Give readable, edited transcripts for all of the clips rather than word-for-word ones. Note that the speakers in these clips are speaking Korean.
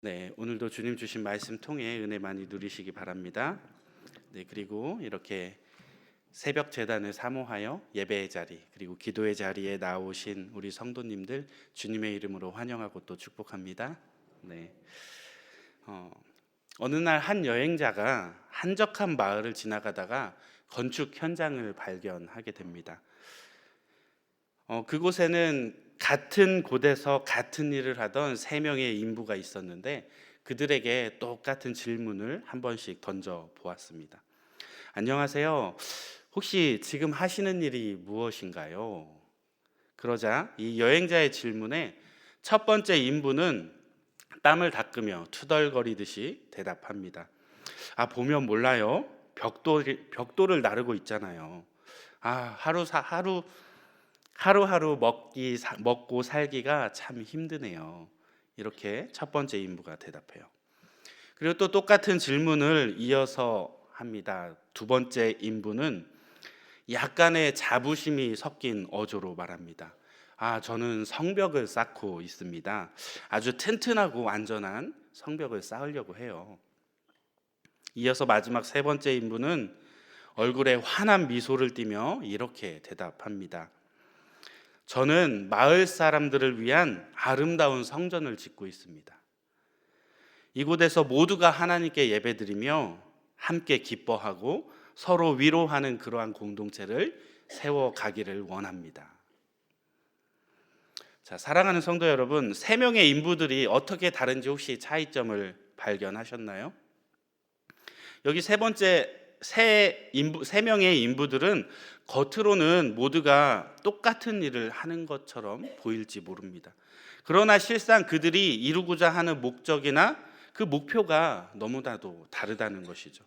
네, 오늘도 주님 주신 말씀 통해 은혜 많이 누리시기 바랍니다. 네, 그리고 이렇게 새벽 제단을 사모하여 예배의 자리 그리고 기도의 자리에 나오신 우리 성도님들 주님의 이름으로 환영하고 또 축복합니다. 네, 어, 어느 날 한 여행자가 한적한 마을을 지나가다가 건축 현장을 발견하게 됩니다. 그곳에는 같은 곳에서 같은 일을 하던 세 명의 인부가 있었는데 그들에게 똑같은 질문을 한 번씩 던져 보았습니다. 안녕하세요. 혹시 지금 하시는 일이 무엇인가요? 그러자 이 여행자의 질문에 첫 번째 인부는 땀을 닦으며 투덜거리듯이 대답합니다. 보면 몰라요. 벽돌을 나르고 있잖아요. 하루하루 먹고 살기가 참 힘드네요. 이렇게 첫 번째 인부가 대답해요. 그리고 또 똑같은 질문을 이어서 합니다. 두 번째 인부는 약간의 자부심이 섞인 어조로 말합니다. 저는 성벽을 쌓고 있습니다. 아주 튼튼하고 안전한 성벽을 쌓으려고 해요. 이어서 마지막 세 번째 인부는 얼굴에 환한 미소를 띠며 이렇게 대답합니다. 저는 마을 사람들을 위한 아름다운 성전을 짓고 있습니다. 이곳에서 모두가 하나님께 예배드리며 함께 기뻐하고 서로 위로하는 그러한 공동체를 세워가기를 원합니다. 자, 사랑하는 성도 여러분, 세 명의 인부들이 어떻게 다른지 혹시 차이점을 발견하셨나요? 여기 세 명의 인부들은 겉으로는 모두가 똑같은 일을 하는 것처럼 보일지 모릅니다. 그러나 실상 그들이 이루고자 하는 목적이나 그 목표가 너무나도 다르다는 것이죠.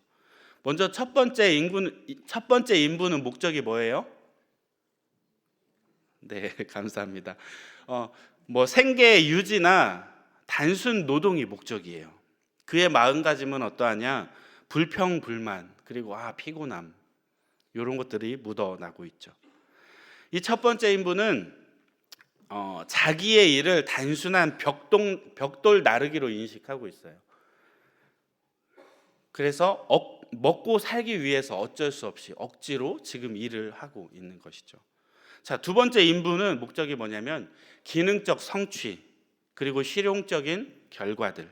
먼저 첫 번째 인부는 목적이 뭐예요? 네, 감사합니다. 생계 유지나 단순 노동이 목적이에요. 그의 마음가짐은 어떠하냐? 불평, 불만, 그리고 피곤함, 이런 것들이 묻어나고 있죠. 이 첫 번째 인부는 자기의 일을 단순한 벽돌 나르기로 인식하고 있어요. 그래서 먹고 살기 위해서 어쩔 수 없이 억지로 지금 일을 하고 있는 것이죠. 자, 두 번째 인부는 목적이 뭐냐면 기능적 성취 그리고 실용적인 결과들.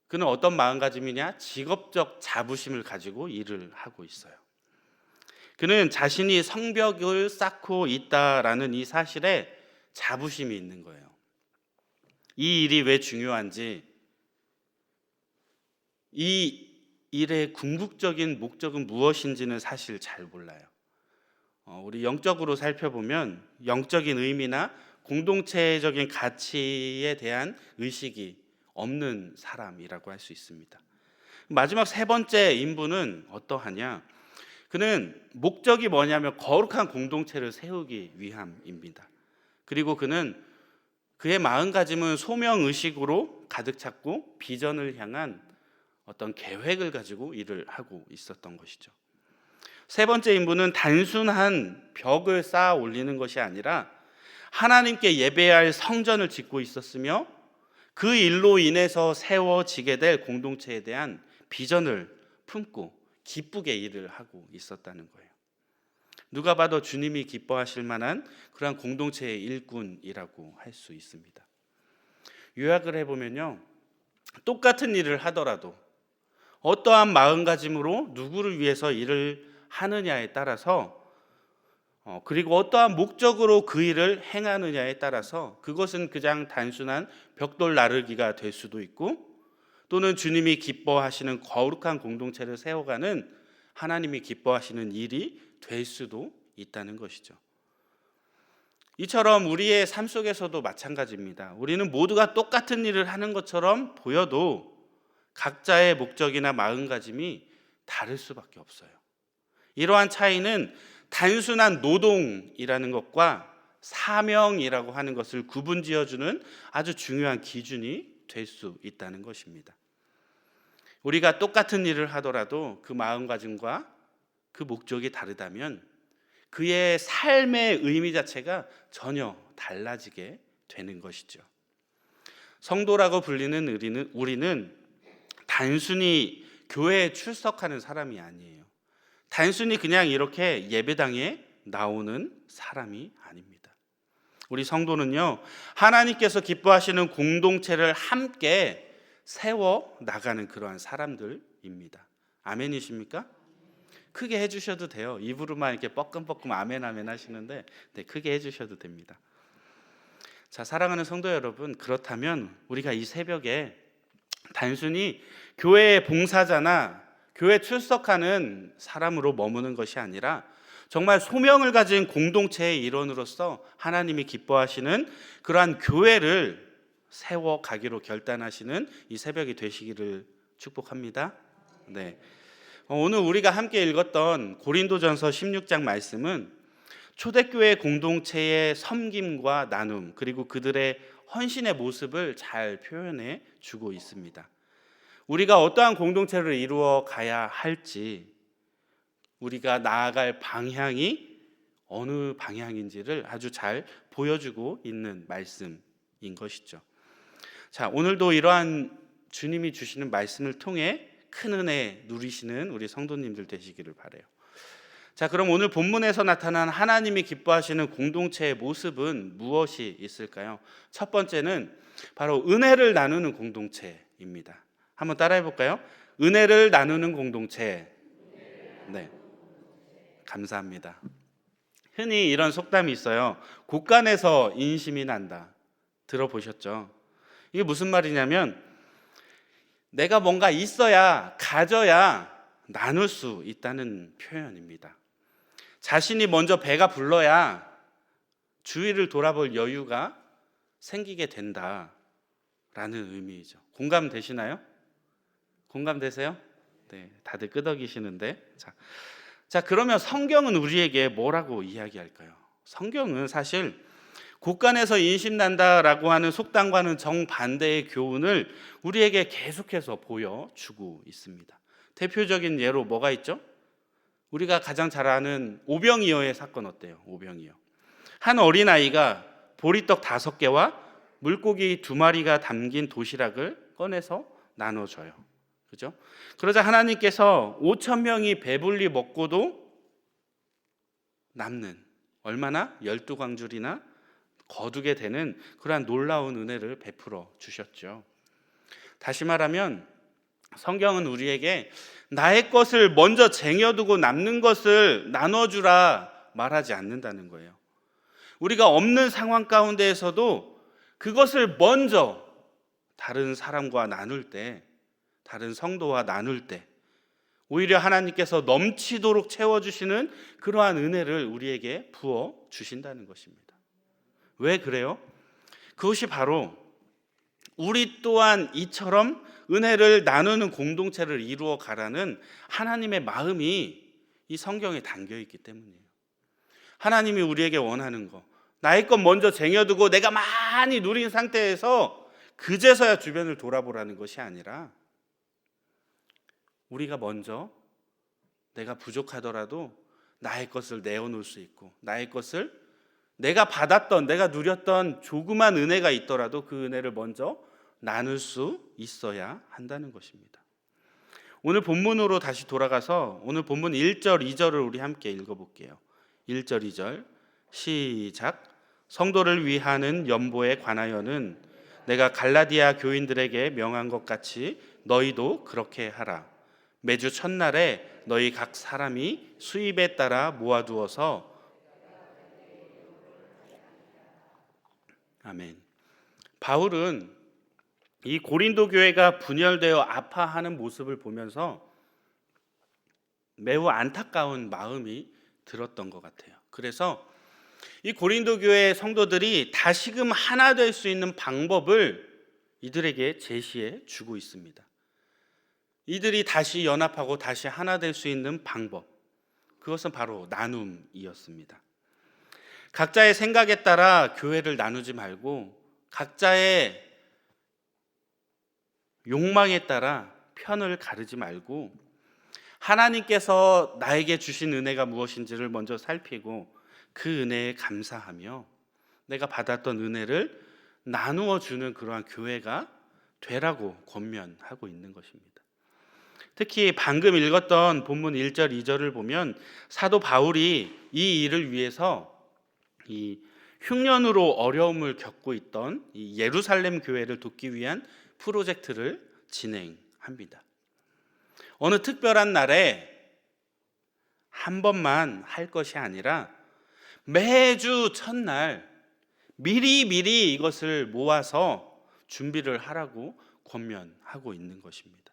그는 어떤 마음가짐이냐? 직업적 자부심을 가지고 일을 하고 있어요. 그는 자신이 성벽을 쌓고 있다라는 이 사실에 자부심이 있는 거예요. 이 일이 왜 중요한지, 이 일의 궁극적인 목적은 무엇인지는 사실 잘 몰라요. 우리 영적으로 살펴보면 영적인 의미나 공동체적인 가치에 대한 의식이 없는 사람이라고 할 수 있습니다. 마지막 세 번째 인부는 어떠하냐? 그는 목적이 뭐냐면 거룩한 공동체를 세우기 위함입니다. 그리고 그의 마음가짐은 소명의식으로 가득 찼고 비전을 향한 어떤 계획을 가지고 일을 하고 있었던 것이죠. 세 번째 인부는 단순한 벽을 쌓아 올리는 것이 아니라 하나님께 예배할 성전을 짓고 있었으며 그 일로 인해서 세워지게 될 공동체에 대한 비전을 품고 기쁘게 일을 하고 있었다는 거예요. 누가 봐도 주님이 기뻐하실 만한 그러한 공동체의 일꾼이라고 할 수 있습니다. 요약을 해보면요, 똑같은 일을 하더라도 어떠한 마음가짐으로 누구를 위해서 일을 하느냐에 따라서 그리고 어떠한 목적으로 그 일을 행하느냐에 따라서 그것은 그냥 단순한 벽돌 나르기가 될 수도 있고 또는 주님이 기뻐하시는 거룩한 공동체를 세워가는 하나님이 기뻐하시는 일이 될 수도 있다는 것이죠. 이처럼 우리의 삶 속에서도 마찬가지입니다. 우리는 모두가 똑같은 일을 하는 것처럼 보여도 각자의 목적이나 마음가짐이 다를 수밖에 없어요. 이러한 차이는 단순한 노동이라는 것과 사명이라고 하는 것을 구분지어주는 아주 중요한 기준이 될 수 있다는 것입니다. 우리가 똑같은 일을 하더라도 그 마음가짐과 그 목적이 다르다면 그의 삶의 의미 자체가 전혀 달라지게 되는 것이죠. 성도라고 불리는 우리는 단순히 교회에 출석하는 사람이 아니에요. 단순히 그냥 이렇게 예배당에 나오는 사람이 아닙니다. 우리 성도는요, 하나님께서 기뻐하시는 공동체를 함께 세워 나가는 그러한 사람들입니다. 아멘이십니까? 크게 해주셔도 돼요. 입으로만 이렇게 뻐끔뻐끔 아멘 아멘 하시는데 크게 해주셔도 됩니다. 자, 사랑하는 성도 여러분, 그렇다면 우리가 이 새벽에 단순히 교회의 봉사자나 교회 출석하는 사람으로 머무는 것이 아니라 정말 소명을 가진 공동체의 일원으로서 하나님이 기뻐하시는 그러한 교회를 세워가기로 결단하시는 이 새벽이 되시기를 축복합니다. 네. 오늘 우리가 함께 읽었던 고린도전서 16장 말씀은 초대교회 공동체의 섬김과 나눔, 그리고 그들의 헌신의 모습을 잘 표현해 주고 있습니다. 우리가 어떠한 공동체를 이루어 가야 할지, 우리가 나아갈 방향이 어느 방향인지를 아주 잘 보여주고 있는 말씀인 것이죠. 자, 오늘도 이러한 주님이 주시는 말씀을 통해 큰 은혜 누리시는 우리 성도님들 되시기를 바라요. 자, 그럼 오늘 본문에서 나타난 하나님이 기뻐하시는 공동체의 모습은 무엇이 있을까요? 첫 번째는 바로 은혜를 나누는 공동체입니다. 한번 따라해 볼까요? 은혜를 나누는 공동체. 네, 감사합니다. 흔히 이런 속담이 있어요. 곳간에서 인심이 난다. 들어보셨죠? 이게 무슨 말이냐면 내가 뭔가 있어야, 가져야 나눌 수 있다는 표현입니다. 자신이 먼저 배가 불러야 주위를 돌아볼 여유가 생기게 된다라는 의미이죠. 공감되시나요? 공감되세요? 네, 다들 끄덕이시는데. 자, 그러면 성경은 우리에게 뭐라고 이야기할까요? 성경은 사실 곳간에서 인심난다라고 하는 속담과는 정반대의 교훈을 우리에게 계속해서 보여주고 있습니다. 대표적인 예로 뭐가 있죠? 우리가 가장 잘 아는 오병이어의 사건 어때요? 오병이어. 한 어린아이가 보리떡 5개와 물고기 2마리가 담긴 도시락을 꺼내서 나눠줘요. 그죠? 그러자 하나님께서 5,000명이 배불리 먹고도 남는, 얼마나? 12광줄이나 거두게 되는 그러한 놀라운 은혜를 베풀어 주셨죠. 다시 말하면 성경은 우리에게 나의 것을 먼저 쟁여두고 남는 것을 나눠주라 말하지 않는다는 거예요. 우리가 없는 상황 가운데에서도 그것을 먼저 다른 사람과 나눌 때, 다른 성도와 나눌 때 오히려 하나님께서 넘치도록 채워주시는 그러한 은혜를 우리에게 부어 주신다는 것입니다. 왜 그래요? 그것이 바로 우리 또한 이처럼 은혜를 나누는 공동체를 이루어 가라는 하나님의 마음이 이 성경에 담겨 있기 때문이에요. 하나님이 우리에게 원하는 거, 나의 것 먼저 쟁여두고 내가 많이 누린 상태에서 그제서야 주변을 돌아보라는 것이 아니라 우리가 먼저 내가 부족하더라도 나의 것을 내어놓을 수 있고, 나의 것을 내가 받았던, 내가 누렸던 조그만 은혜가 있더라도 그 은혜를 먼저 나눌 수 있어야 한다는 것입니다. 오늘 본문으로 다시 돌아가서 오늘 본문 1절, 2절을 우리 함께 읽어볼게요. 1절, 2절 시작. 성도를 위하는 연보에 관하여는 내가 갈라디아 교인들에게 명한 것 같이 너희도 그렇게 하라. 매주 첫날에 너희 각 사람이 수입에 따라 모아두어서 아멘. 바울은 이 고린도 교회가 분열되어 아파하는 모습을 보면서 매우 안타까운 마음이 들었던 것 같아요. 그래서 이 고린도 교회 성도들이 다시금 하나 될 수 있는 방법을 이들에게 제시해 주고 있습니다. 이들이 다시 연합하고 다시 하나 될 수 있는 방법, 그것은 바로 나눔이었습니다. 각자의 생각에 따라 교회를 나누지 말고 각자의 욕망에 따라 편을 가르지 말고 하나님께서 나에게 주신 은혜가 무엇인지를 먼저 살피고 그 은혜에 감사하며 내가 받았던 은혜를 나누어 주는 그러한 교회가 되라고 권면하고 있는 것입니다. 특히 방금 읽었던 본문 1절, 2절을 보면 사도 바울이 이 일을 위해서 이 흉년으로 어려움을 겪고 있던 이 예루살렘 교회를 돕기 위한 프로젝트를 진행합니다. 어느 특별한 날에 한 번만 할 것이 아니라 매주 첫날 미리 이것을 모아서 준비를 하라고 권면하고 있는 것입니다.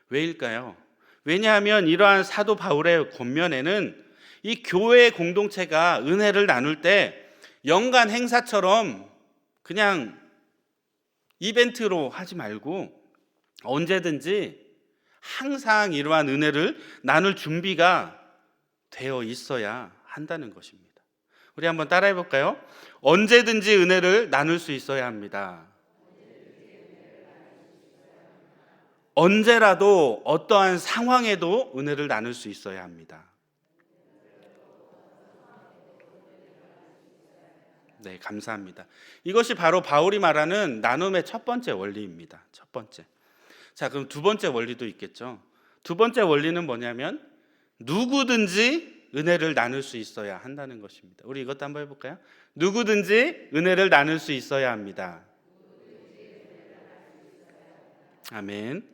왜일까요? 왜냐하면 이러한 사도 바울의 권면에는 이 교회 공동체가 은혜를 나눌 때 연간 행사처럼 그냥 이벤트로 하지 말고 언제든지 항상 이러한 은혜를 나눌 준비가 되어 있어야 한다는 것입니다. 우리 한번 따라해 볼까요? 언제든지 은혜를 나눌 수 있어야 합니다. 언제라도 어떠한 상황에도 은혜를 나눌 수 있어야 합니다. 네, 감사합니다. 이것이 바로 바울이 말하는 나눔의 첫 번째 원리입니다. 첫 번째. 자, 그럼 두 번째 원리도 있겠죠. 두 번째 원리는 뭐냐면 누구든지 은혜를 나눌 수 있어야 한다는 것입니다. 우리 이것도 한번 해볼까요? 누구든지 은혜를 나눌 수 있어야 합니다. 아멘.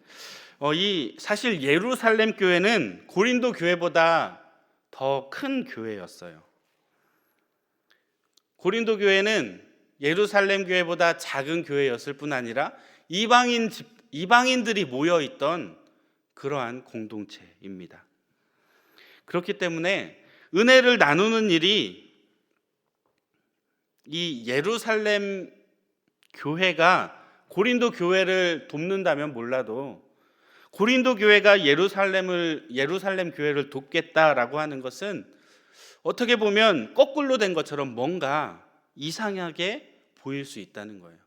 사실 예루살렘 교회는 고린도 교회보다 더 큰 교회였어요. 고린도 교회는 예루살렘 교회보다 작은 교회였을 뿐 아니라 이방인들이 모여 있던 그러한 공동체입니다. 그렇기 때문에 은혜를 나누는 일이 이 예루살렘 교회가 고린도 교회를 돕는다면 몰라도 고린도 교회가 예루살렘 교회를 돕겠다라고 하는 것은 어떻게 보면 거꾸로 된 것처럼 뭔가 이상하게 보일 수 있다는 거예요.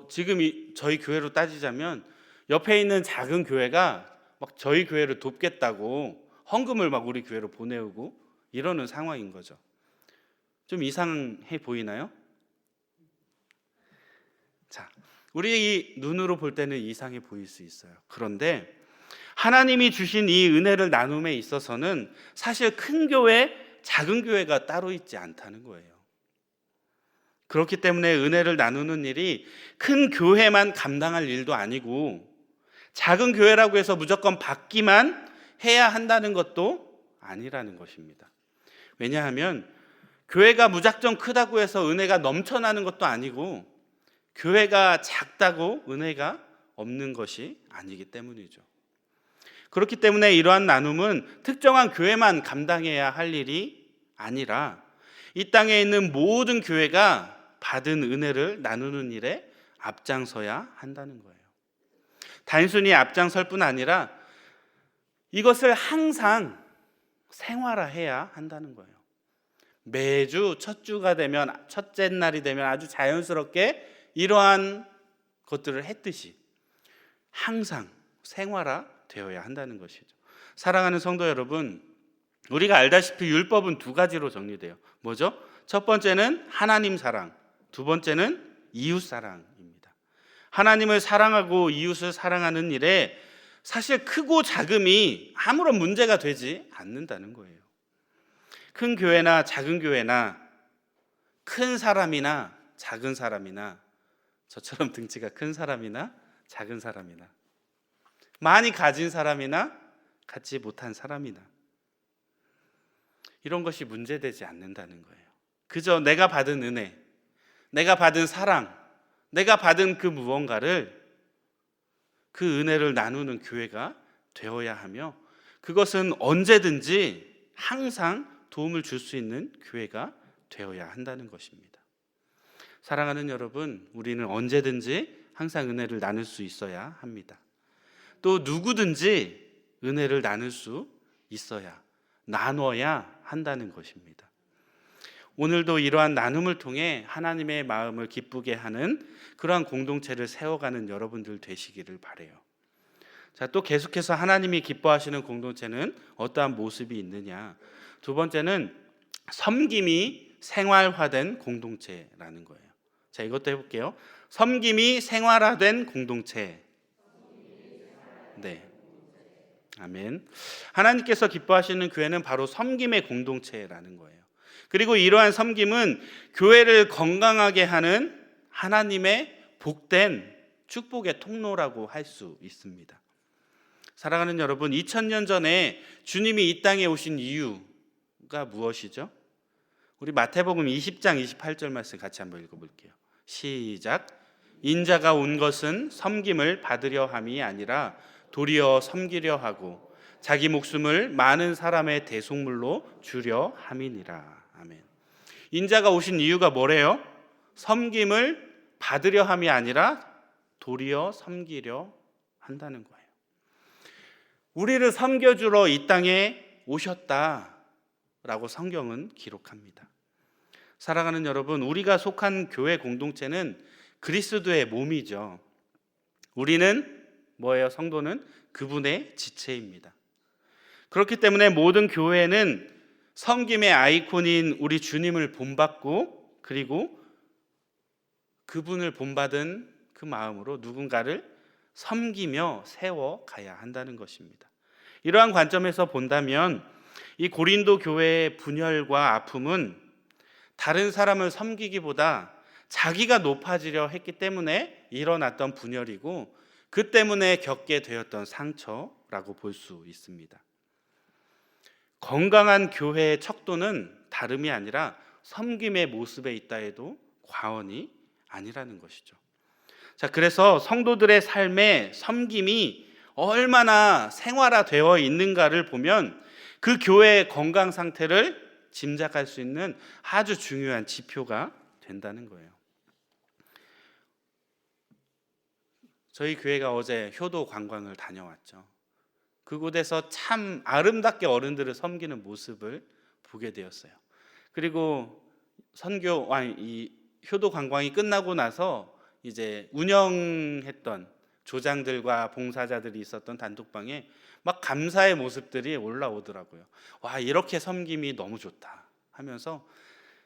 지금 저희 교회로 따지자면 옆에 있는 작은 교회가 막 저희 교회를 돕겠다고 헌금을 막 우리 교회로 보내오고 이러는 상황인 거죠. 좀 이상해 보이나요? 자, 우리 눈으로 볼 때는 이상해 보일 수 있어요. 그런데 하나님이 주신 이 은혜를 나눔에 있어서는 사실 큰 교회, 작은 교회가 따로 있지 않다는 거예요. 그렇기 때문에 은혜를 나누는 일이 큰 교회만 감당할 일도 아니고 작은 교회라고 해서 무조건 받기만 해야 한다는 것도 아니라는 것입니다. 왜냐하면 교회가 무작정 크다고 해서 은혜가 넘쳐나는 것도 아니고 교회가 작다고 은혜가 없는 것이 아니기 때문이죠. 그렇기 때문에 이러한 나눔은 특정한 교회만 감당해야 할 일이 아니라 이 땅에 있는 모든 교회가 받은 은혜를 나누는 일에 앞장서야 한다는 거예요. 단순히 앞장설 뿐 아니라 이것을 항상 생활화해야 한다는 거예요. 매주 첫 주가 되면, 첫째 날이 되면 아주 자연스럽게 이러한 것들을 했듯이 항상 생활화되어야 한다는 것이죠. 사랑하는 성도 여러분, 우리가 알다시피 율법은 두 가지로 정리돼요. 뭐죠? 첫 번째는 하나님 사랑, 두 번째는 이웃 사랑입니다. 하나님을 사랑하고 이웃을 사랑하는 일에 사실 크고 작음이 아무런 문제가 되지 않는다는 거예요. 큰 교회나 작은 교회나 큰 사람이나 작은 사람이나 저처럼 등치가 큰 사람이나 작은 사람이나 많이 가진 사람이나 갖지 못한 사람이나 이런 것이 문제되지 않는다는 거예요. 그저 내가 받은 은혜, 내가 받은 사랑, 내가 받은 그 무언가를 그 은혜를 나누는 교회가 되어야 하며 그것은 언제든지 항상 도움을 줄 수 있는 교회가 되어야 한다는 것입니다. 사랑하는 여러분, 우리는 언제든지 항상 은혜를 나눌 수 있어야 합니다. 또 누구든지 은혜를 나눌 수 있어야, 나눠야 한다는 것입니다. 오늘도 이러한 나눔을 통해 하나님의 마음을 기쁘게 하는 그러한 공동체를 세워가는 여러분들 되시기를 바라요. 자, 또 계속해서 하나님이 기뻐하시는 공동체는 어떠한 모습이 있느냐? 두 번째는 섬김이 생활화된 공동체라는 거예요. 자, 이것도 해볼게요. 섬김이 생활화된 공동체. 네, 아멘. 하나님께서 기뻐하시는 교회는 바로 섬김의 공동체라는 거예요. 그리고 이러한 섬김은 교회를 건강하게 하는 하나님의 복된 축복의 통로라고 할 수 있습니다. 사랑하는 여러분, 2000년 전에 주님이 이 땅에 오신 이유가 무엇이죠? 우리 마태복음 20장 28절 말씀 같이 한번 읽어볼게요. 시작. 인자가 온 것은 섬김을 받으려 함이 아니라 도리어 섬기려 하고 자기 목숨을 많은 사람의 대속물로 주려 함이니라. 아멘. 인자가 오신 이유가 뭐래요? 섬김을 받으려 함이 아니라 도리어 섬기려 한다는 거예요. 우리를 섬겨주러 이 땅에 오셨다라고 성경은 기록합니다. 사랑하는 여러분, 우리가 속한 교회 공동체는 그리스도의 몸이죠. 우리는 뭐예요? 성도는 그분의 지체입니다. 그렇기 때문에 모든 교회는 섬김의 아이콘인 우리 주님을 본받고 그리고 그분을 본받은 그 마음으로 누군가를 섬기며 세워가야 한다는 것입니다. 이러한 관점에서 본다면 이 고린도 교회의 분열과 아픔은 다른 사람을 섬기기보다 자기가 높아지려 했기 때문에 일어났던 분열이고 그 때문에 겪게 되었던 상처라고 볼 수 있습니다. 건강한 교회의 척도는 다름이 아니라 섬김의 모습에 있다 해도 과언이 아니라는 것이죠. 자, 그래서 성도들의 삶에 섬김이 얼마나 생활화되어 있는가를 보면 그 교회의 건강 상태를 짐작할 수 있는 아주 중요한 지표가 된다는 거예요. 저희 교회가 어제 효도 관광을 다녀왔죠. 그곳에서 참 아름답게 어른들을 섬기는 모습을 보게 되었어요. 그리고 이 효도 관광이 끝나고 나서 이제 운영했던 조장들과 봉사자들이 있었던 단톡방에 막 감사의 모습들이 올라오더라고요. 와, 이렇게 섬김이 너무 좋다 하면서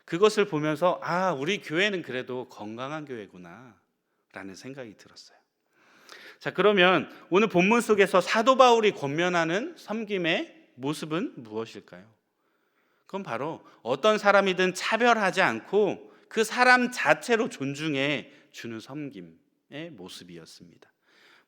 그것을 보면서 아, 우리 교회는 그래도 건강한 교회구나 라는 생각이 들었어요. 자, 그러면 오늘 본문 속에서 사도 바울이 권면하는 섬김의 모습은 무엇일까요? 그건 바로 어떤 사람이든 차별하지 않고 그 사람 자체로 존중해 주는 섬김의 모습이었습니다.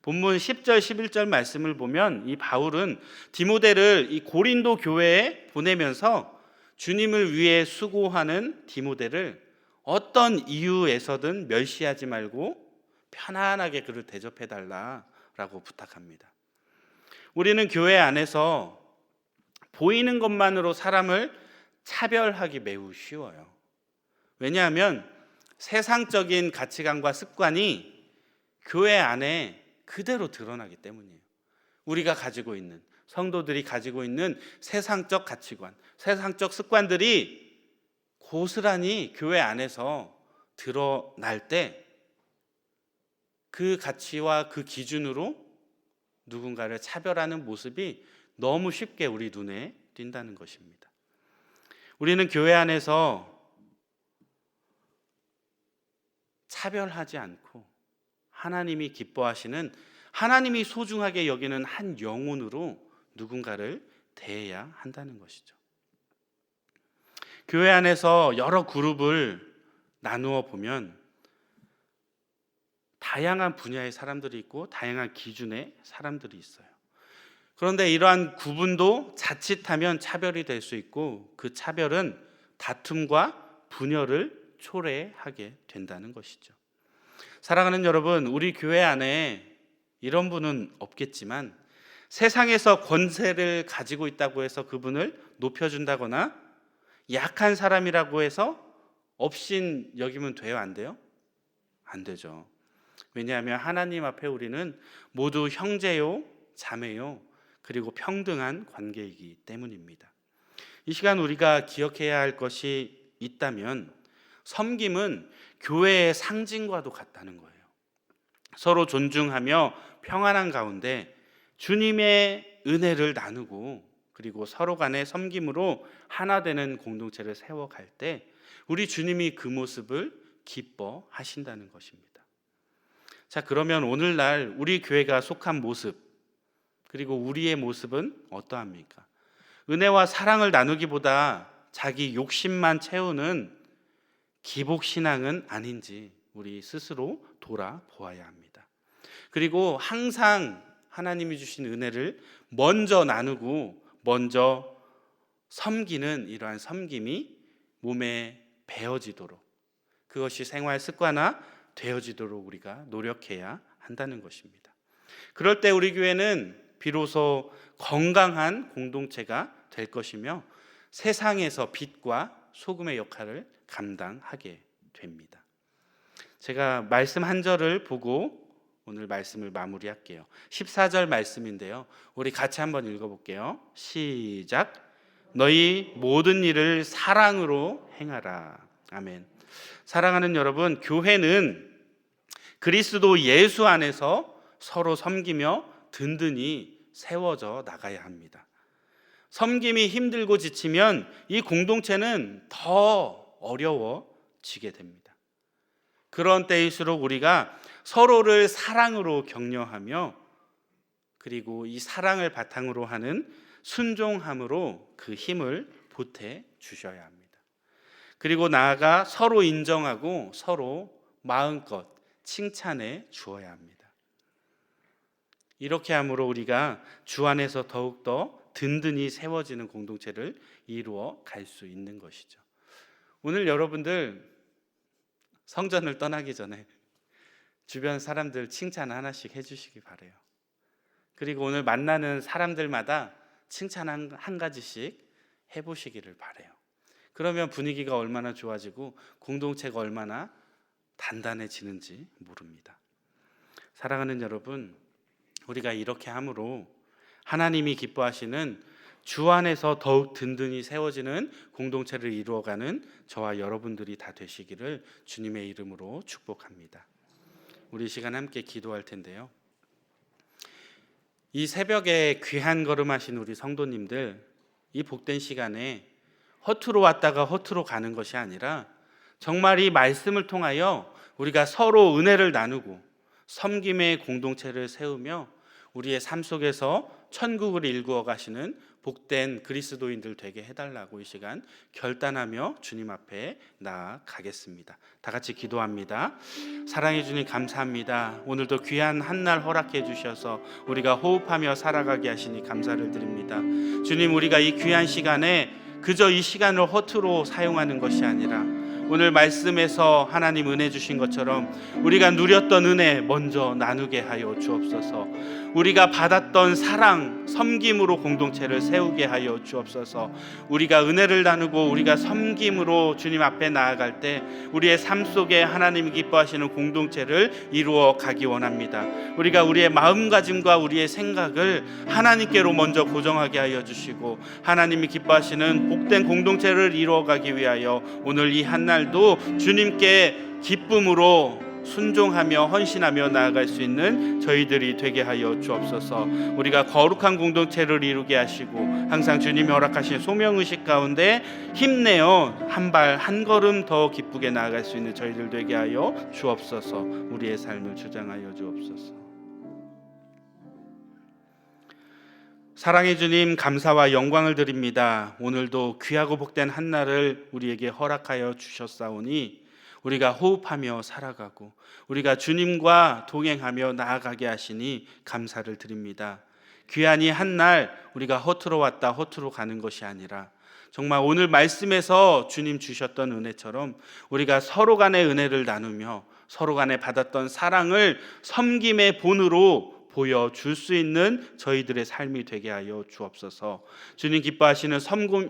본문 10절 11절 말씀을 보면 이 바울은 디모데를 이 고린도 교회에 보내면서 주님을 위해 수고하는 디모데를 어떤 이유에서든 멸시하지 말고 편안하게 그를 대접해 달라라고 부탁합니다. 우리는 교회 안에서 보이는 것만으로 사람을 차별하기 매우 쉬워요. 왜냐하면 세상적인 가치관과 습관이 교회 안에 그대로 드러나기 때문이에요. 우리가 가지고 있는, 성도들이 가지고 있는 세상적 가치관, 세상적 습관들이 고스란히 교회 안에서 드러날 때 그 가치와 그 기준으로 누군가를 차별하는 모습이 너무 쉽게 우리 눈에 띈다는 것입니다. 우리는 교회 안에서 차별하지 않고 하나님이 기뻐하시는, 하나님이 소중하게 여기는 한 영혼으로 누군가를 대해야 한다는 것이죠. 교회 안에서 여러 그룹을 나누어 보면 다양한 분야의 사람들이 있고 다양한 기준의 사람들이 있어요. 그런데 이러한 구분도 자칫하면 차별이 될 수 있고 그 차별은 다툼과 분열을 초래하게 된다는 것이죠. 사랑하는 여러분, 우리 교회 안에 이런 분은 없겠지만 세상에서 권세를 가지고 있다고 해서 그분을 높여준다거나 약한 사람이라고 해서 업신 여기면 돼요? 안 돼요? 안 되죠. 왜냐하면 하나님 앞에 우리는 모두 형제요, 자매요, 그리고 평등한 관계이기 때문입니다. 이 시간 우리가 기억해야 할 것이 있다면 섬김은 교회의 상징과도 같다는 거예요. 서로 존중하며 평안한 가운데 주님의 은혜를 나누고 그리고 서로 간의 섬김으로 하나 되는 공동체를 세워갈 때 우리 주님이 그 모습을 기뻐하신다는 것입니다. 자, 그러면 오늘날 우리 교회가 속한 모습, 그리고 우리의 모습은 어떠합니까? 은혜와 사랑을 나누기보다 자기 욕심만 채우는 기복신앙은 아닌지 우리 스스로 돌아보아야 합니다. 그리고 항상 하나님이 주신 은혜를 먼저 나누고 먼저 섬기는 이러한 섬김이 몸에 배어지도록, 그것이 생활 습관화 되어지도록 우리가 노력해야 한다는 것입니다. 그럴 때 우리 교회는 비로소 건강한 공동체가 될 것이며 세상에서 빛과 소금의 역할을 감당하게 됩니다. 제가 말씀 한 절을 보고 오늘 말씀을 마무리할게요. 14절 말씀인데요. 우리 같이 한번 읽어볼게요. 시작. 너희 모든 일을 사랑으로 행하라. 아멘. 사랑하는 여러분, 교회는 그리스도 예수 안에서 서로 섬기며 든든히 세워져 나가야 합니다. 섬김이 힘들고 지치면 이 공동체는 더 어려워지게 됩니다. 그런 때일수록 우리가 서로를 사랑으로 격려하며 그리고 이 사랑을 바탕으로 하는 순종함으로 그 힘을 보태 주셔야 합니다. 그리고 나아가 서로 인정하고 서로 마음껏 칭찬해 주어야 합니다. 이렇게 함으로 우리가 주 안에서 더욱더 든든히 세워지는 공동체를 이루어 갈 수 있는 것이죠. 오늘 여러분들 성전을 떠나기 전에 주변 사람들 칭찬 하나씩 해주시기 바라요. 그리고 오늘 만나는 사람들마다 칭찬 한 가지씩 해보시기를 바라요. 그러면 분위기가 얼마나 좋아지고 공동체가 얼마나 단단해지는지 모릅니다. 사랑하는 여러분, 우리가 이렇게 함으로 하나님이 기뻐하시는 주 안에서 더욱 든든히 세워지는 공동체를 이루어가는 저와 여러분들이 다 되시기를 주님의 이름으로 축복합니다. 우리 시간 함께 기도할 텐데요. 이 새벽에 귀한 걸음하신 우리 성도님들, 이 복된 시간에 허투루 왔다가 허투루 가는 것이 아니라 정말 이 말씀을 통하여 우리가 서로 은혜를 나누고 섬김의 공동체를 세우며 우리의 삶 속에서 천국을 일구어 가시는 복된 그리스도인들 되게 해달라고 이 시간 결단하며 주님 앞에 나아가겠습니다. 다 같이 기도합니다. 사랑해 주님 감사합니다. 오늘도 귀한 한날 허락해 주셔서 우리가 호흡하며 살아가게 하시니 감사를 드립니다. 주님, 우리가 이 귀한 시간에 그저 이 시간을 허투루 사용하는 것이 아니라 오늘 말씀에서 하나님 은혜 주신 것처럼 우리가 누렸던 은혜 먼저 나누게 하여 주옵소서. 우리가 받았던 사랑, 섬김으로 공동체를 세우게 하여 주옵소서. 우리가 은혜를 나누고 우리가 섬김으로 주님 앞에 나아갈 때 우리의 삶 속에 하나님이 기뻐하시는 공동체를 이루어 가기 원합니다. 우리가 우리의 마음가짐과 우리의 생각을 하나님께로 먼저 고정하게 하여 주시고 하나님이 기뻐하시는 복된 공동체를 이루어 가기 위하여 오늘 이 한날도 주님께 기쁨으로 순종하며 헌신하며 나아갈 수 있는 저희들이 되게 하여 주옵소서. 우리가 거룩한 공동체를 이루게 하시고 항상 주님이 허락하신 소명의식 가운데 힘내어 한 발 한 걸음 더 기쁘게 나아갈 수 있는 저희들 되게 하여 주옵소서. 우리의 삶을 주장하여 주옵소서. 사랑의 주님, 감사와 영광을 드립니다. 오늘도 귀하고 복된 한날을 우리에게 허락하여 주셨사오니 우리가 호흡하며 살아가고 우리가 주님과 동행하며 나아가게 하시니 감사를 드립니다. 귀한 이 한날 우리가 허투루 왔다 허투루 가는 것이 아니라 정말 오늘 말씀에서 주님 주셨던 은혜처럼 우리가 서로 간의 은혜를 나누며 서로 간에 받았던 사랑을 섬김의 본으로 보여줄 수 있는 저희들의 삶이 되게 하여 주옵소서. 주님 기뻐하시는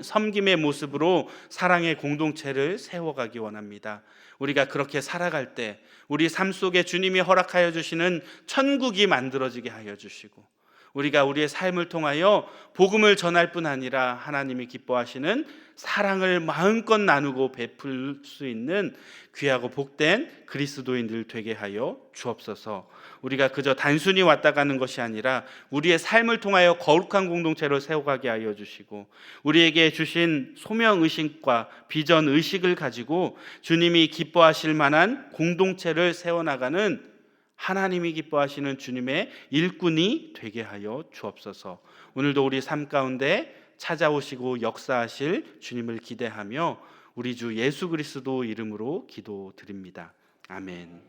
섬김의 모습으로 사랑의 공동체를 세워가기 원합니다. 우리가 그렇게 살아갈 때 우리 삶 속에 주님이 허락하여 주시는 천국이 만들어지게 하여 주시고 우리가 우리의 삶을 통하여 복음을 전할 뿐 아니라 하나님이 기뻐하시는 사랑을 마음껏 나누고 베풀 수 있는 귀하고 복된 그리스도인들 되게 하여 주옵소서. 우리가 그저 단순히 왔다 가는 것이 아니라 우리의 삶을 통하여 거룩한 공동체를 세워가게 하여 주시고, 우리에게 주신 소명의식과 비전의식을 가지고 주님이 기뻐하실 만한 공동체를 세워나가는 하나님이 기뻐하시는 주님의 일꾼이 되게 하여 주옵소서. 오늘도 우리 삶 가운데 찾아오시고 역사하실 주님을 기대하며 우리 주 예수 그리스도 이름으로 기도드립니다. 아멘.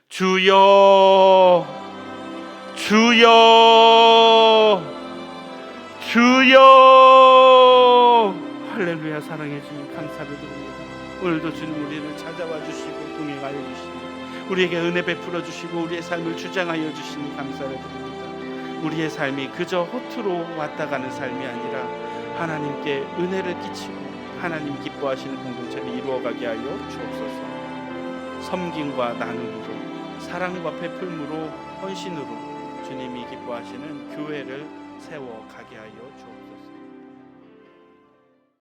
주여, 주여, 주여. 할렐루야. 사랑해 주님 감사를 드립니다. 오늘도 주님 우리를 찾아와 주시고 동행하여 주시니 우리에게 은혜 베풀어 주시고 우리의 삶을 주장하여 주시니 감사를 드립니다. 우리의 삶이 그저 허투루 왔다 가는 삶이 아니라 하나님께 은혜를 끼치고 하나님 기뻐하시는 공동체를 이루어가게 하여 주옵소서. 섬김과 나눔으로, 사랑과 베풀므로, 헌신으로 주님이 기뻐하시는 교회를 세워가게 하여 주옵소서.